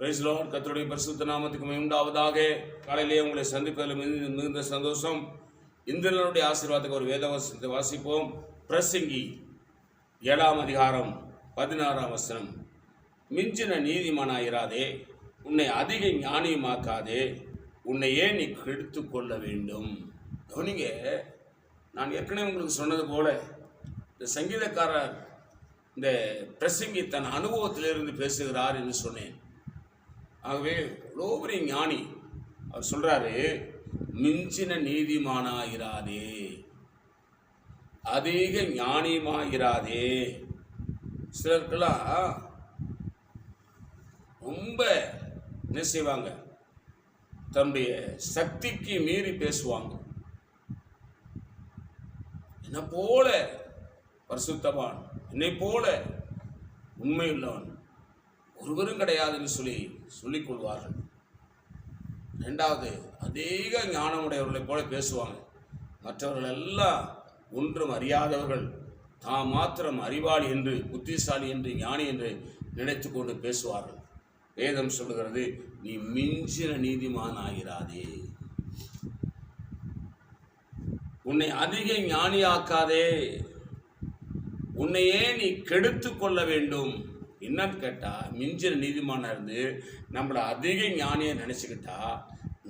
Price Lord. கர்த்தருடைய பரிசுத்த நாமத்துக்கு மகிமை உண்டாவதாக. காலையிலே உங்களை சந்திப்பதில் மிகுந்த சந்தோஷம். இந்த நாளுடைய ஆசீர்வாதத்துக்கு ஒரு வேத வசனத்தை வாசிப்போம். பிரசங்கி 7ஆம் அதிகாரம் 16ஆம் வசனம். மிஞ்சின நீதிமானாயிராதே, உன்னை அதிக ஞானியமாக்காதே, உன்னை ஏன் நீ கெடுத்து கொள்ள வேண்டும். கவனிங்க, நான் ஏற்கனவே உங்களுக்கு சொன்னது போல இந்த சங்கீதக்காரர் இந்த பிரசங்கி தன் அனுபவத்திலிருந்து பேசுகிறார் என்று சொன்னேன். ஆகவே எவ்வளோ பெரிய ஞானி. அவர் சொல்றாரு, மிஞ்சின நீதிமானாயிராதே, அதிக ஞானியமாயிராதே. சிலருக்கெல்லாம் ரொம்ப என்ன செய்வாங்க, தன்னுடைய சக்திக்கு மீறி பேசுவாங்க. என்னை போல பரிசுத்தவான், என்னை போல உண்மையுள்ளவன் ஒருவரும் கிடையாதுன்னு சொல்லிக் கொள்வார்கள். ரெண்டாவது, அதிக ஞானமுடையவர்களைப் போல பேசுவாங்க. மற்றவர்கள் எல்லாம் ஒன்றும் அறியாதவர்கள், தாம் மாத்திரம் அறிவாளி என்று, புத்திசாலி என்று, ஞானி என்று நினைத்து கொண்டு பேசுவார்கள். வேதம் சொல்லுகிறது, நீ மிஞ்சின நீதிமான் ஆகிறாதே, உன்னை அதிக ஞானியாக்காதே, உன்னையே நீ கெடுத்து கொள்ள வேண்டும். என்னன்னு கேட்டால், மிஞ்சின நீதிமானா இருந்து நம்மளை அதிக ஞானியை நினச்சிக்கிட்டா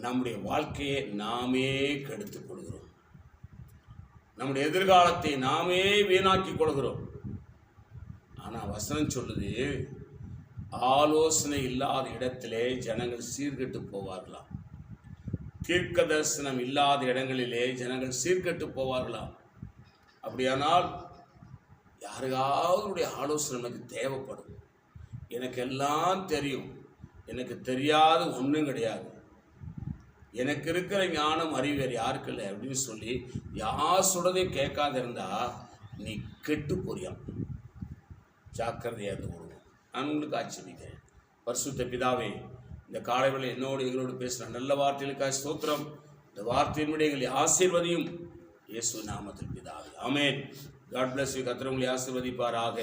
நம்முடைய வாழ்க்கையை நாமே கெடுத்து கொள்கிறோம். நம்முடைய எதிர்காலத்தை நாமே வீணாக்கி கொள்கிறோம். ஆனால் வசனம் சொல்லுது, ஆலோசனை இல்லாத இடத்திலே ஜனங்கள் சீர்கெட்டு போவார்களாம். தீர்க்க தரிசனம் இல்லாத இடங்களிலே ஜனங்கள் சீர்கெட்டு போவார்களாம். அப்படியானால் யாருக்காவதுடைய ஆலோசனை எனக்கு தேவைப்படும். எனக்கு எல்லாம் தெரியும், எனக்கு தெரியாத ஒன்றும் கிடையாது, எனக்கு இருக்கிற ஞானம் அறிவு வேறு யாருக்கு இல்லை அப்படின்னு சொல்லி யார் சொல்றதையும் கேட்காத இருந்தா நீ கெட்டு போறியாம். ஜாக்கிரதையாக இருந்து கொடுங்க. நான் உங்களுக்கு ஆட்சேபிக்கிறேன். பரிசுத்த பிதாவே, இந்த காலையில் என்னோடு எங்களோடு பேசுகிற நல்ல வார்த்தைகளுக்காக ஸ்தோத்திரம். இந்த வார்த்தையினுடைய எங்களை ஆசீர்வதியும். இயேசு நாமத்தில் பிதாவே, ஆமென். God bless you. கர்த்தர் உங்களை ஆசீர்வதிப்பாராக.